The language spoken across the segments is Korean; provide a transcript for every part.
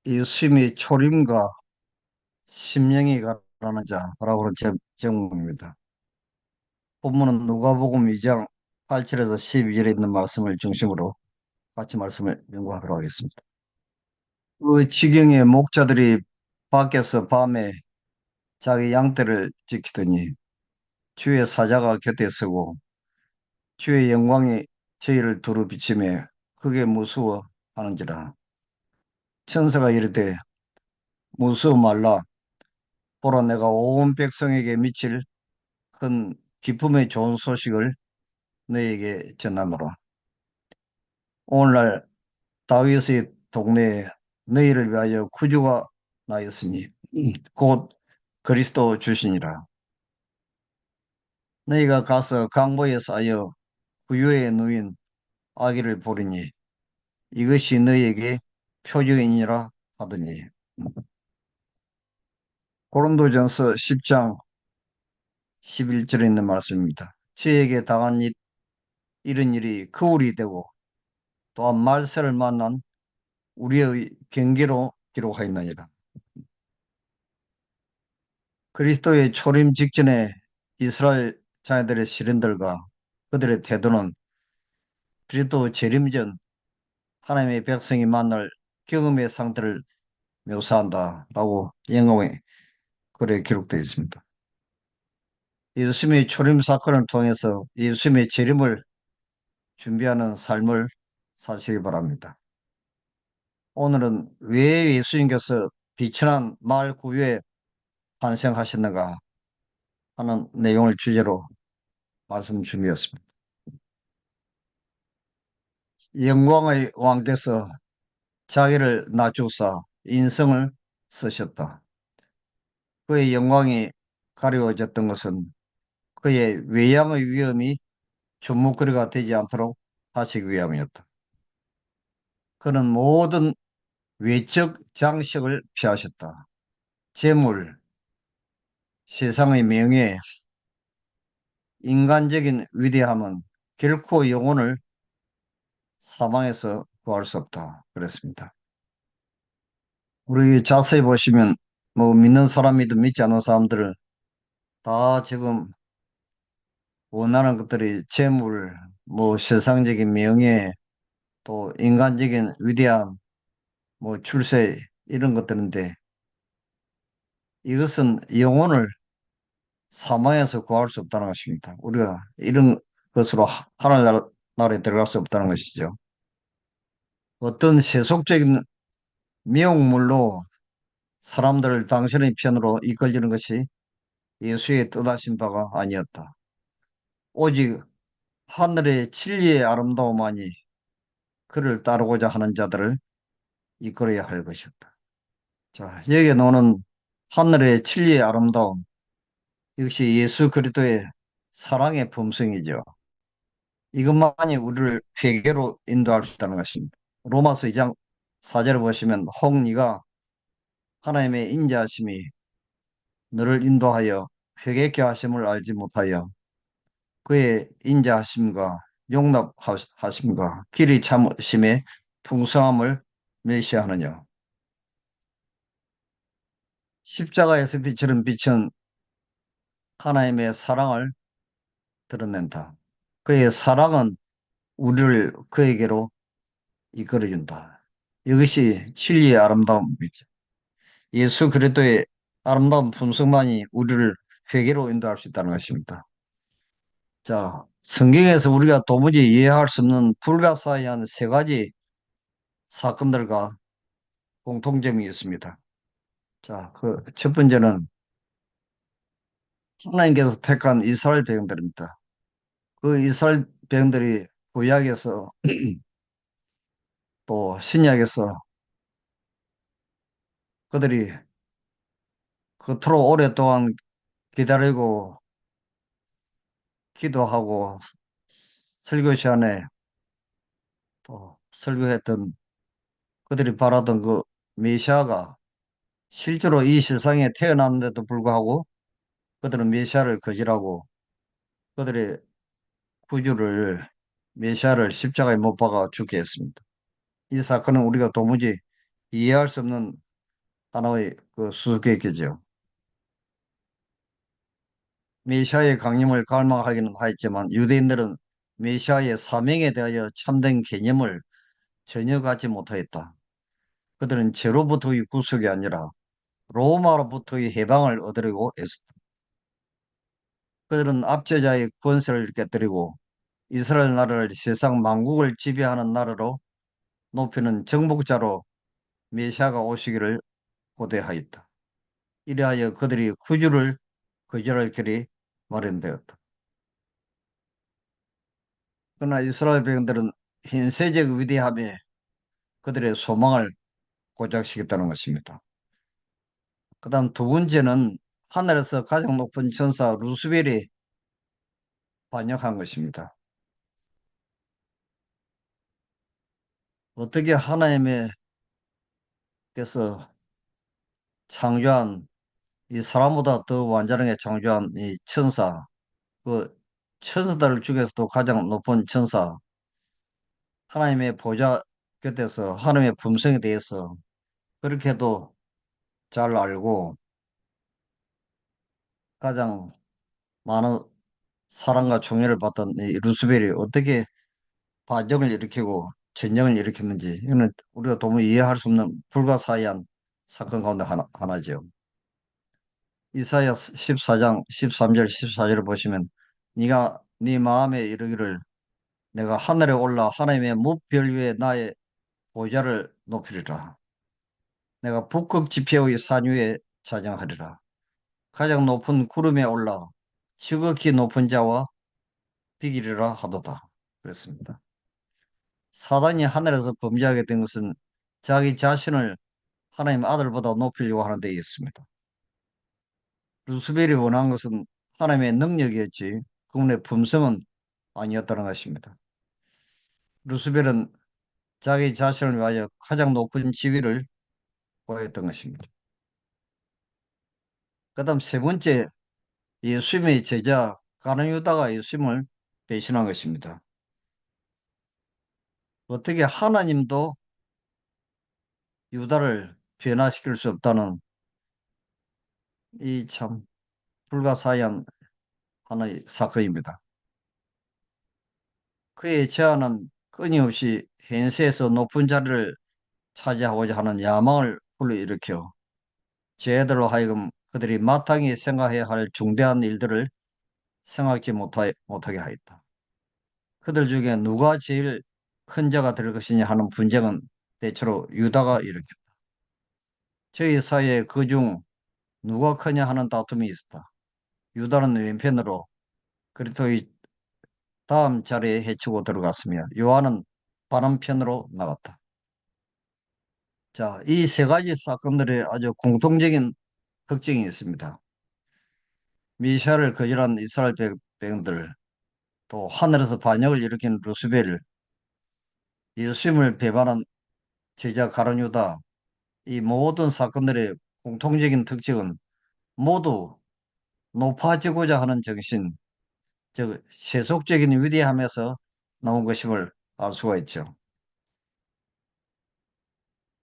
이 수임이 초림과 심령이 가라는 자라고 하는 제목입니다. 본문은 누가복음 2장 8절에서 12절에 있는 말씀을 중심으로 같이 말씀을 연구하도록 하겠습니다. 그 지경의 목자들이 밖에서 밤에 자기 양떼를 지키더니 주의 사자가 곁에 서고 주의 영광이 저희를 두루 비치며 크게 무서워하는지라. 천사가 이르되 무서워 말라. 보라, 내가 온 백성에게 미칠 큰 기쁨의 좋은 소식을 너에게 전하노라. 오늘날 다윗의 동네에 너희를 위하여 구주가 나였으니 곧 그리스도 주시니라. 너희가 가서 강보에 쌓여 부유에 누인 아기를 보리니 이것이 너희에게 표적이니라 하더니. 고린도전서 10장 11절에 있는 말씀입니다. 저에게 당한 이런 일이 거울이 되고 또한 말세를 만난 우리의 경계로 기록하였느니라. 그리스도의 초림 직전에 이스라엘 자녀들의 시련들과 그들의 태도는 그리스도 재림 전 하나님의 백성이 만날 경험의 상태를 묘사한다라고 영어에 그래 기록되어 있습니다. 예수님의 초림 사건을 통해서 예수님의 재림을 준비하는 삶을 사시기 바랍니다. 오늘은 왜 예수님께서 비천한 마을 구유에 탄생하셨는가 하는 내용을 주제로 말씀 준비했습니다. 영광의 왕께서 자기를 낮추사 인성을 쓰셨다. 그의 영광이 가려워졌던 것은 그의 외양의 위엄이 주목거리가 되지 않도록 하시기 위함이었다. 그는 모든 외적 장식을 피하셨다. 재물, 세상의 명예, 인간적인 위대함은 결코 영혼을 사망에서 구할 수 없다. 그랬습니다. 우리 자세히 보시면 뭐 믿는 사람이든 믿지 않는 사람들을 다 지금 원하는 것들이 재물, 뭐 세상적인 명예, 또 인간적인 위대함, 뭐 출세 이런 것들인데 이것은 영혼을 사망에서 구할 수 없다는 것입니다. 우리가 이런 것으로 하늘나라에 들어갈 수 없다는 것이죠. 어떤 세속적인 미혹물로 사람들을 당신의 편으로 이끌리는 것이 예수의 뜻하신 바가 아니었다. 오직 하늘의 진리의 아름다움만이 그를 따르고자 하는 자들을 이끌어야 할 것이었다. 자, 여기에 나오는 하늘의 진리의 아름다움, 이것이 예수 그리스도의 사랑의 품성이죠. 이것만이 우리를 회개로 인도할 수 있다는 것입니다. 로마서 2장 4절을 보시면 혹 네가 하나님의 인자하심이 너를 인도하여 회개케 하심을 알지 못하여 그의 인자하심과 용납하심과 길이 참으심의 풍성함을 멸시하느냐. 십자가에서 비치는 빛은 하나님의 사랑을 드러낸다. 그의 사랑은 우리를 그에게로 이끌어준다. 이것이 진리의 아름다움이죠. 예수 그리스도의 아름다운 품성만이 우리를 회개로 인도할 수 있다는 것입니다. 자, 성경에서 우리가 도무지 이해할 수 없는 불가사의한 세 가지 사건들과 공통점이 있습니다. 자, 그 첫 번째는 하나님께서 택한 이스라엘 백성들입니다. 그 이스라엘 백성들이 구약에서 또 신약에서 그들이 그토록 오랫동안 기다리고 기도하고 설교 시간에 또 설교했던 그들이 바라던 그 메시아가 실제로 이 세상에 태어났는데도 불구하고 그들은 메시아를 거절하고 그들의 구주를 메시아를 십자가에 못 박아 죽게 했습니다. 이 사건은 우리가 도무지 이해할 수 없는 하나의 그 수수께끼죠. 메시아의 강림을 갈망하기는 하였지만 유대인들은 메시아의 사명에 대하여 참된 개념을 전혀 갖지 못하였다. 그들은 죄로부터의 구속이 아니라 로마로부터의 해방을 얻으려고 애썼다. 그들은 압제자의 권세를 깨뜨리고 이스라엘 나라를 세상 만국을 지배하는 나라로 높이는 정복자로 메시아가 오시기를 고대하였다. 이래하여 그들이 구주를 거절할 길이 마련되었다. 그러나 이스라엘 백성들은 현세적 위대함에 그들의 소망을 고작시켰다는 것입니다. 그 다음 두 번째는 하늘에서 가장 높은 천사 루스벨이 반역한 것입니다. 어떻게 하나님께서 창조한 이 사람보다 더 완전하게 창조한 이 천사, 그 천사들 중에서도 가장 높은 천사, 하나님의 보좌 곁에서 하나님의 품성에 대해서 그렇게도 잘 알고 가장 많은 사랑과 총애를 받던 이 루스벨이 어떻게 반정을 일으키고 전쟁을 일으켰는지 이거는 우리가 도무지 이해할 수 없는 불가사의한 사건 가운데 하나죠. 이사야 14장 13절 14절을 보시면 네가 네 마음에 이르기를 내가 하늘에 올라 하나님의 무별 위에 나의 보좌를 높이리라. 내가 북극 지폐의 산 위에 자정하리라. 가장 높은 구름에 올라 지극히 높은 자와 비기리라 하도다. 그랬습니다. 사단이 하늘에서 범죄하게 된 것은 자기 자신을 하나님 아들보다 높이려고 하는 데 있습니다. 루스벨이 원한 것은 하나님의 능력이었지 그분의 품성은 아니었다는 것입니다. 루스벨은 자기 자신을 위하여 가장 높은 지위를 구했던 것입니다. 그 다음 세 번째, 예수님의 제자 가룟 유다가 예수님을 배신한 것입니다. 어떻게 하나님도 유다를 변화시킬 수 없다는 이 참 불가사의한 하나의 사건입니다. 그의 제안은 끊임없이 현세에서 높은 자리를 차지하고자 하는 야망을 불러일으켜 죄들로 하여금 그들이 마땅히 생각해야 할 중대한 일들을 생각지 못하게 하였다. 그들 중에 누가 제일 큰 자가 될 것이냐 하는 분쟁은 대체로 유다가 일으켰다. 저희 사이에 그중 누가 크냐 하는 다툼이 있었다. 유다는 왼편으로 그리스도의 다음 자리에 해치고 들어갔으며 요한은 바른 편으로 나갔다. 자, 이 세 가지 사건들의 아주 공통적인 특징이 있습니다. 미샤를 거절한 이스라엘 백성들, 또 하늘에서 반역을 일으킨 루스벨, 예수님을 배반한 제자 가룟유다, 이 모든 사건들의 공통적인 특징은 모두 높아지고자 하는 정신, 즉 세속적인 위대함에서 나온 것임을 알 수가 있죠.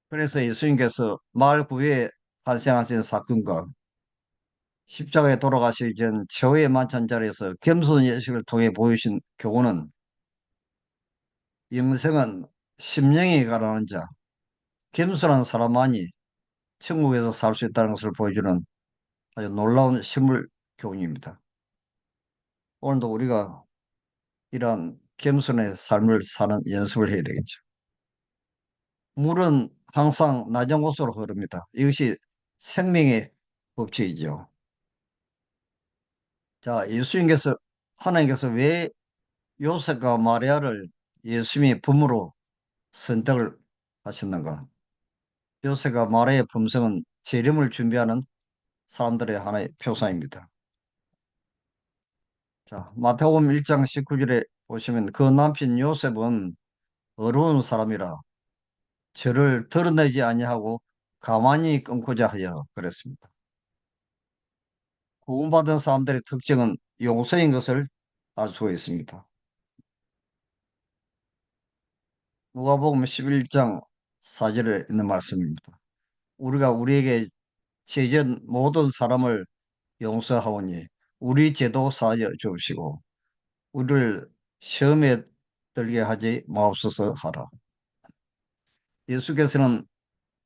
그래서 예수님께서 말 구유에 탄생하신 사건과 십자가에 돌아가시기 전 최후의 만찬 자리에서 겸손 예식을 통해 보이신 교훈은 영생은 심령이 가라는 자, 겸손한 사람만이 천국에서 살 수 있다는 것을 보여주는 아주 놀라운 실물 교훈입니다. 오늘도 우리가 이러한 겸손의 삶을 사는 연습을 해야 되겠죠. 물은 항상 낮은 곳으로 흐릅니다. 이것이 생명의 법칙이죠. 자, 하나님께서 왜 요셉과 마리아를 예수님의 부모로 선택을 하셨는가? 요셉과 마리아의 품성은 재림을 준비하는 사람들의 하나의 표상입니다. 자, 마태복음 1장 19절에 보시면 그 남편 요셉은 어려운 사람이라 저를 드러내지 아니하고 가만히 끊고자 하여 그랬습니다. 구원받은 사람들의 특징은 용서인 것을 알 수가 있습니다. 누가복음 11장 4절에 있는 말씀입니다. 우리가 우리에게 죄진 모든 사람을 용서하오니 우리 죄도 사하여 주옵시고 우리를 시험에 들게 하지 마옵소서 하라. 예수께서는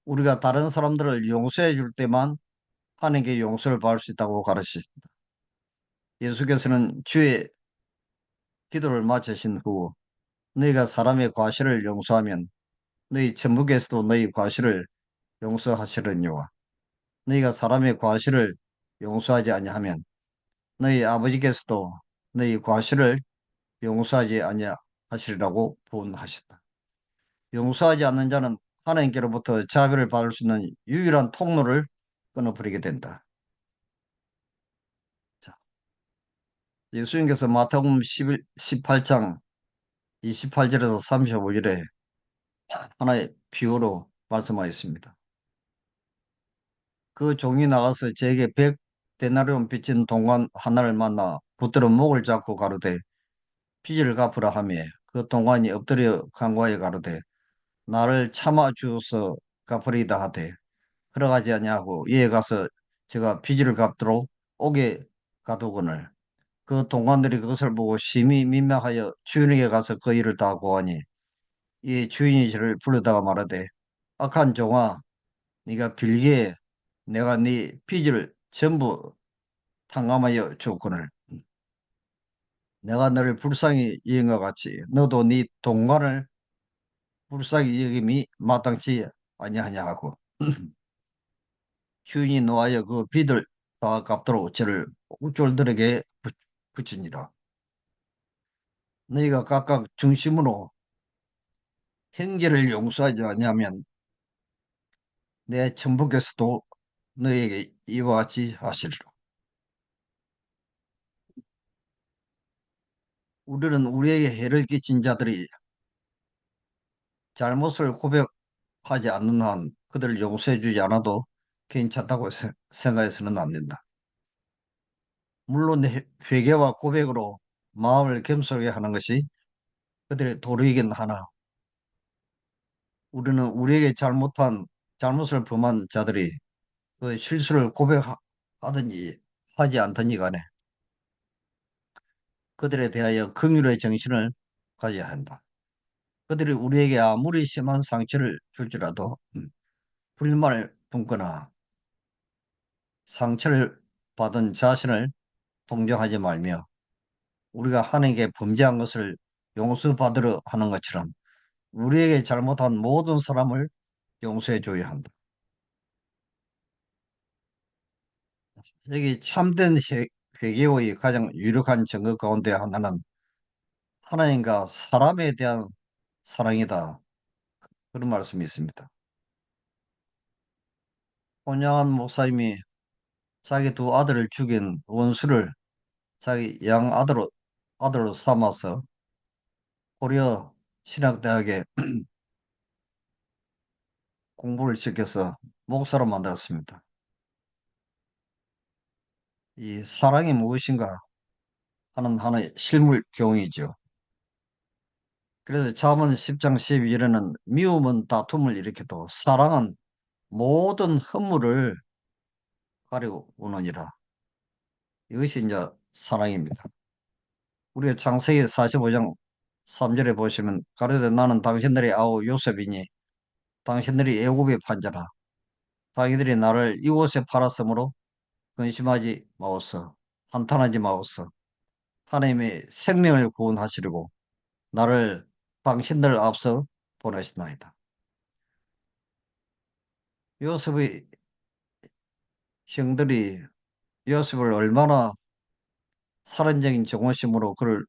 우리가 다른 사람들을 용서해 줄 때만 하나님께 용서를 받을 수 있다고 가르치십니다. 예수께서는 주의 기도를 마치신 후 너희가 사람의 과실을 용서하면 너희 천국에서도 너희 과실을 용서하시려니와 너희가 사람의 과실을 용서하지 아니하면 너희 아버지께서도 너희 과실을 용서하지 아니하시리라고 부언하셨다. 용서하지 않는 자는 하나님께로부터 자비를 받을 수 있는 유일한 통로를 끊어버리게 된다. 자, 예수님께서 마태복음 18장 28절에서 35절에 하나의 비유로 말씀하였습니다. 그 종이 나가서 제게 100데나리온 빚진 동관 하나를 만나 붙들어 목을 잡고 가로되 빚을 갚으라 하며 그 동관이 엎드려 간구하여 가로되 나를 참아 주어서 갚으리이다 하되 들어가지 아니하고 이에 가서 제가 빚을 갚도록 옥에 가두거늘 그 동관들이 그것을 보고 심히 민망하여 주인에게 가서 그 일을 다 고하니 이 주인이 저를 불러다가 말하되 악한 종아 네가 빌기에 내가 네 빚을 전부 탕감하여 줬거늘 내가 너를 불쌍히 여긴 것 같이 너도 네 동관을 불쌍히 여김이 마땅치 아니하냐 하고 주인이 노하여 그 빚을 다 갚도록 저를 옥졸들에게 붙이니라. 너희가 각각 중심으로 형제를 용서하지 아니하면 내 천부께서도 너희에게 이와 같이 하시리라. 우리는 우리에게 해를 끼친 자들이 잘못을 고백하지 않는 한 그들을 용서해 주지 않아도 괜찮다고 생각해서는 안 된다. 물론 회개와 고백으로 마음을 겸손하게 하는 것이 그들의 도리이긴 하나 우리는 우리에게 잘못을 범한 자들이 그 실수를 고백하든지 하지 않든지 간에 그들에 대하여 긍휼의 정신을 가져야 한다. 그들이 우리에게 아무리 심한 상처를 줄지라도 불만을 품거나 상처를 받은 자신을 동정하지 말며 우리가 하나님께 범죄한 것을 용서받으려 하는 것처럼 우리에게 잘못한 모든 사람을 용서해 줘야 한다. 여기 참된 회개의 가장 유력한 증거 가운데 하나는 하나님과 사람에 대한 사랑이다. 그런 말씀이 있습니다. 혼양한 목사님이 자기 두 아들을 죽인 원수를 자기 아들로 삼아서 고려 신학대학에 공부를 시켜서 목사로 만들었습니다. 이 사랑이 무엇인가 하는 하나의 실물 교훈이죠. 그래서 잠언 10장 12절에는 미움은 다툼을 일으켜도 사랑은 모든 허물을 가리우느니라. 이것이 이제 사랑입니다. 우리가 창세기 45장 3절에 보시면 가로되 나는 당신들의 아우 요셉이니 당신들이 애굽에 판자라. 자기들이 나를 이곳에 팔았으므로 근심하지 마옵소. 한탄하지 마옵소. 하나님의 생명을 구원하시려고 나를 당신들 앞서 보내시나이다. 요셉의 형들이 요셉을 얼마나 살인적인 정오심으로 그를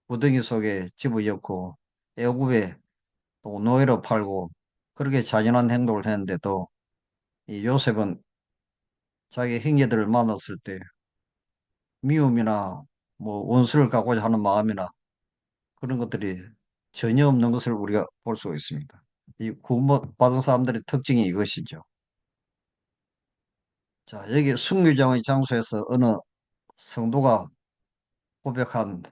구덩이 속에 집어넣고 애굽에 또 노예로 팔고 그렇게 잔인한 행동을 했는데도 이 요셉은 자기 형제들을 만났을 때 미움이나 뭐 원수를 갖고자 하는 마음이나 그런 것들이 전혀 없는 것을 우리가 볼 수 있습니다. 이 구원받은 사람들의 특징이 이것이죠. 자, 여기 순교장의 장소에서 어느 성도가 고백한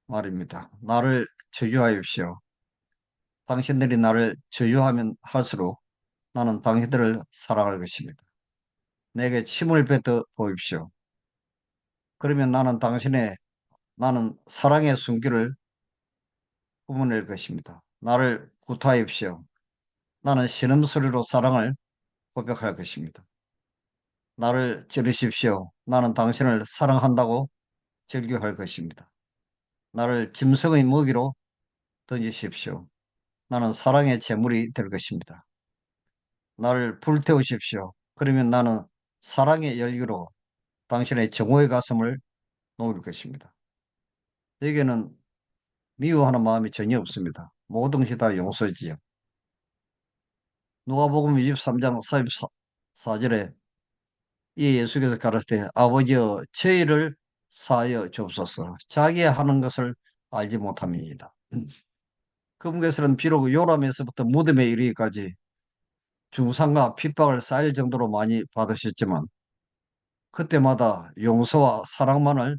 말입니다. 나를 저주하십시오. 당신들이 나를 저주하면 할수록 나는 당신들을 사랑할 것입니다. 내게 침을 뱉어 보십시오. 그러면 나는 사랑의 숨결을 뿜어낼 것입니다. 나를 구타하십시오. 나는 신음소리로 사랑을 고백할 것입니다. 나를 찌르십시오. 나는 당신을 사랑한다고 절규할 것입니다. 나를 짐승의 먹이로 던지십시오. 나는 사랑의 제물이 될 것입니다. 나를 불태우십시오. 그러면 나는 사랑의 열기로 당신의 정오의 가슴을 녹일 것입니다. 여기에는 미워하는 마음이 전혀 없습니다. 모든 것이 다 용서지요. 누가복음 23장 44절에 이 예수께서 가르치되 아버지여 저희를 사하여 주옵소서. 자기 하는 것을 알지 못함이니이다. 그분께서는 비록 요람에서부터 무덤에 이르기까지 중상과 핍박을 쌓일 정도로 많이 받으셨지만 그때마다 용서와 사랑만을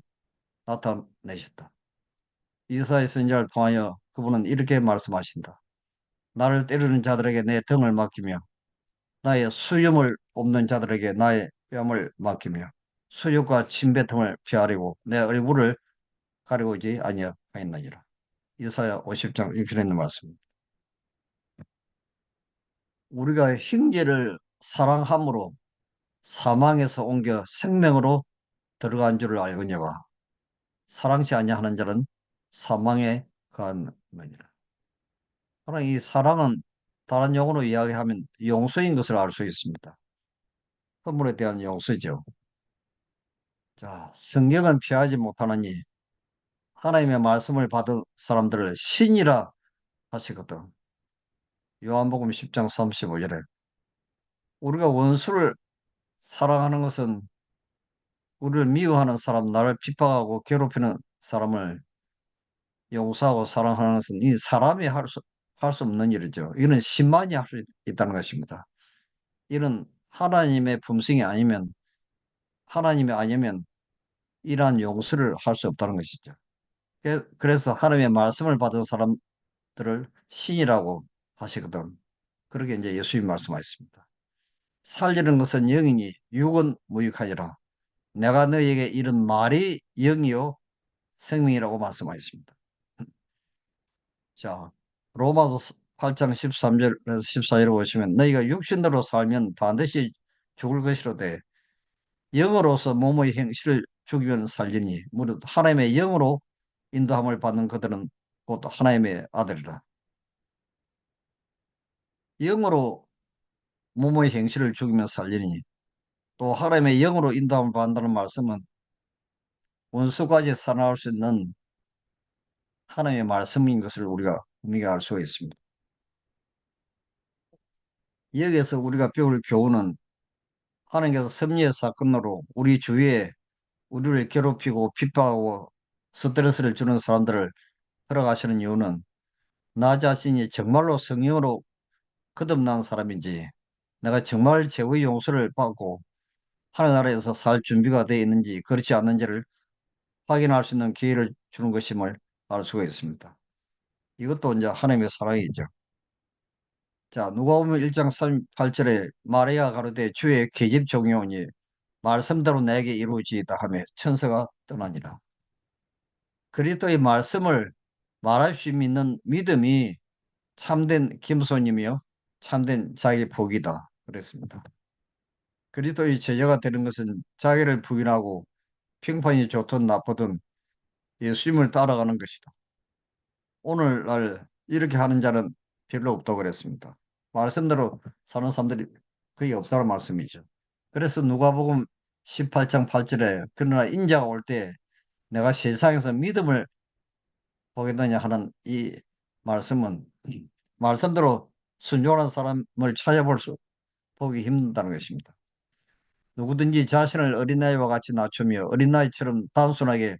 나타내셨다. 이사야 선지자를 통하여 그분은 이렇게 말씀하신다. 나를 때리는 자들에게 내 등을 맡기며 나의 수염을 뽑는 자들에게 나의 뺨을 맡기며 수욕과 침뱉음을 피하려고 내 얼굴을 가리우지 아니하였느니라. 이사야 50장 6절에 있는 말씀입니다. 우리가 형제를 사랑함으로 사망에서 옮겨 생명으로 들어간 줄을 알거니와 사랑치 아니하는 자는 사망에 가느니라. 그러나 이 사랑은 다른 용어로 이야기하면 용서인 것을 알 수 있습니다. 선물에 대한 용서죠. 자, 성경은 피하지 못하느니 하나님의 말씀을 받은 사람들을 신이라 하시거든. 요한복음 10장 35절에 우리가 원수를 사랑하는 것은 우리를 미워하는 사람, 나를 핍박하고 괴롭히는 사람을 용서하고 사랑하는 것은 이 사람이 할 수 없는 일이죠. 이는 신만이 할 수 있다는 것입니다. 이는 하나님이 아니면 이러한 용서를 할 수 없다는 것이죠. 그래서 하나님의 말씀을 받은 사람들을 신이라고 하시거든. 그렇게 이제 예수님 말씀하셨습니다. 살리는 것은 영이니 육은 무익하니라. 내가 너희에게 이런 말이 영이요 생명이라고 말씀하셨습니다. 자, 로마서 8장 13절에서 14절에 보시면 너희가 육신으로 살면 반드시 죽을 것이로되 영으로서 몸의 행실을 죽이면 살리니 무릇 하나님의 영으로 인도함을 받는 그들은 곧 하나님의 아들이라. 영으로 몸의 행실을 죽이면 살리니 또 하나님의 영으로 인도함을 받는다는 말씀은 원수까지 살아날 수 있는 하나님의 말씀인 것을 우리가 분명히 알 수가 있습니다. 여기에서 우리가 배울 교훈은 하나님께서 섭리의 사건으로 우리 주위에 우리를 괴롭히고 핍박하고 스트레스를 주는 사람들을 허락하시는 이유는 나 자신이 정말로 성령으로 거듭난 사람인지 내가 정말 죄의 용서를 받고 하늘나라에서 살 준비가 되어 있는지 그렇지 않는지를 확인할 수 있는 기회를 주는 것임을 알 수가 있습니다. 이것도 이제 하나님의 사랑이죠. 자, 누가복음 1장 38절에 마리아 가로되 주의 계집 종이오니 말씀대로 내게 이루어지이다 하며 천사가 떠나니라. 그리스도의 말씀을 말없이 믿는 믿음이 참된 김손이며 참된 자기 복이다 그랬습니다. 그리스도의 제자가 되는 것은 자기를 부인하고 평판이 좋든 나쁘든 예수님을 따라가는 것이다. 오늘날 이렇게 하는 자는 별로 없다고 그랬습니다. 말씀대로 사는 사람들이 거의 없다는 말씀이죠. 그래서 누가복음 18장 8절에 그러나 인자가 올 때 내가 세상에서 믿음을 보겠느냐 하는 이 말씀은 말씀대로 순종하는 사람을 보기 힘든다는 것입니다. 누구든지 자신을 어린아이와 같이 낮추며 어린아이처럼 단순하게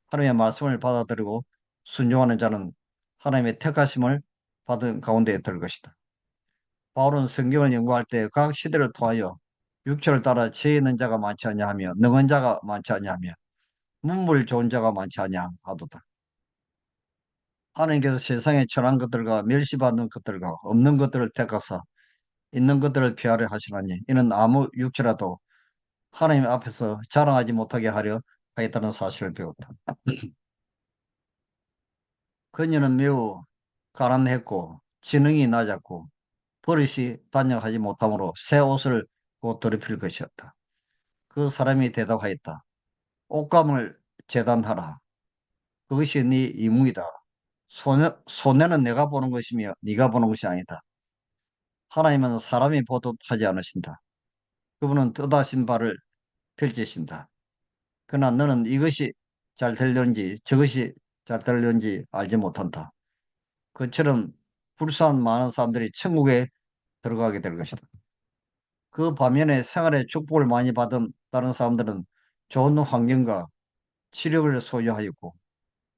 하나님의 말씀을 받아들이고 순종하는 자는 하나님의 택하심을 받은 가운데에 들 것이다. 바울은 성경을 연구할 때 각 시대를 통하여 육체를 따라 지혜 있는 자가 많지 아니하며 능한 자가 많지 아니하며 문물 좋은 자가 많지 아니하도다. 하나님께서 세상에 천한 것들과 멸시받는 것들과 없는 것들을 택하사 있는 것들을 피하려 하시나니 이는 아무 육체라도 하나님 앞에서 자랑하지 못하게 하려 하였다는 사실을 배웠다. 그녀는 매우 가난했고 지능이 낮았고 버릇이 단정하지 못하므로 새 옷을 곧 더럽힐 것이었다. 그 사람이 대답하였다. 옷감을 재단하라. 그것이 네 이무이다. 손해는 내가 보는 것이며 네가 보는 것이 아니다. 하나님은 사람이 보듯 하지 않으신다. 그분은 뜻하신 바를 펼치신다. 그러나 너는 이것이 잘 되려는지 저것이 잘 되려는지 알지 못한다. 그처럼 불쌍한 많은 사람들이 천국에 들어가게 될 것이다. 그 반면에 생활에 축복을 많이 받은 다른 사람들은 좋은 환경과 치력을 소유하였고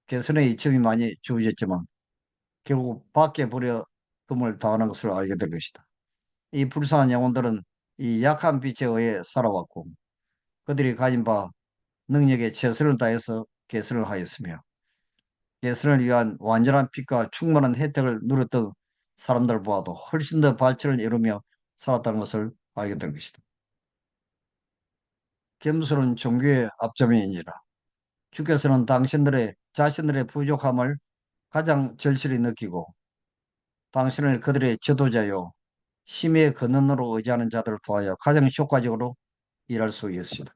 개선의 이점이 많이 주어졌지만 결국 밖에 버려둠을 당하는 것을 알게 될 것이다. 이 불쌍한 영혼들은 이 약한 빛에 의해 살아왔고 그들이 가진 바 능력에 최선을 다해서 개선을 하였으며 개선을 위한 완전한 빛과 충만한 혜택을 누렸던 사람들보다도 훨씬 더 발전을 이루며 살았다는 것을 알게 될 것이다. 겸손은 종교의 앞점이니라. 주께서는 당신들의 자신들의 부족함을 가장 절실히 느끼고 당신을 그들의 지도자요 힘의 근원으로 의지하는 자들을 도하여 가장 효과적으로 일할 수 있습니다.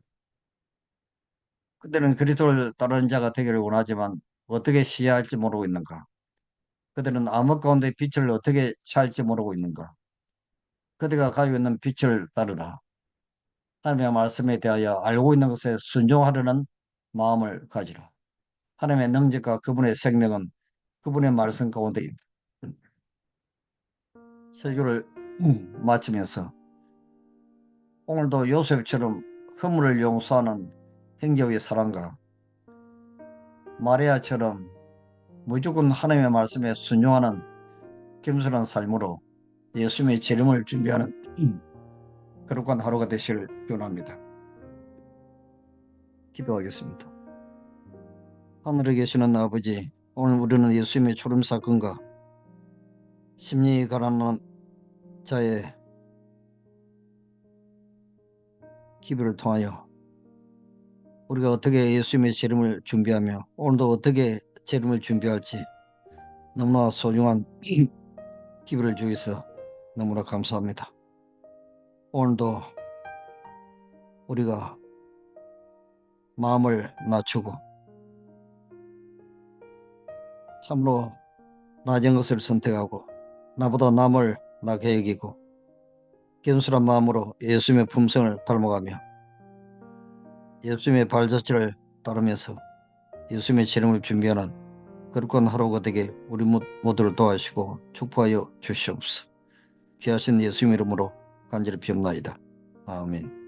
그들은 그리스도를 따르는 자가 되기를 원하지만 어떻게 시해야 할지 모르고 있는가? 그들은 암흑 가운데 빛을 어떻게 찾을지 모르고 있는가? 그들가 가지고 있는 빛을 따르라. 하나님의 말씀에 대하여 알고 있는 것에 순종하려는 마음을 가지라. 하나님의 능력과 그분의 생명은 그분의 말씀 가운데 있다. 설교를 마치면서 오늘도 요셉처럼 허물을 용서하는 행적의 사랑과 마리아처럼 무조건 하나님의 말씀에 순종하는 겸손한 삶으로 예수님의 재림을 준비하는 거룩한 하루가 되시길 기원합니다. 기도하겠습니다. 하늘에 계시는 아버지, 오늘 우리는 예수님의 초림 사건과 심령이 가난한 자의 기별을 통하여 우리가 어떻게 예수님의 재림을 준비하며 오늘도 어떻게 재림을 준비할지 너무나 소중한 기별을 주셔서 너무나 감사합니다. 오늘도 우리가 마음을 낮추고 참으로 낮은 것을 선택하고 나보다 남을 나게 여기고 겸손한 마음으로 예수님의 품성을 닮아가며 예수님의 발자취를 따르면서 예수님의 재림을 준비하는 거룩한 하루가 되게 우리 모두를 도와주시고 축복하여 주시옵소서. 귀하신 예수님 이름으로 간절히 비옵나이다. 아멘.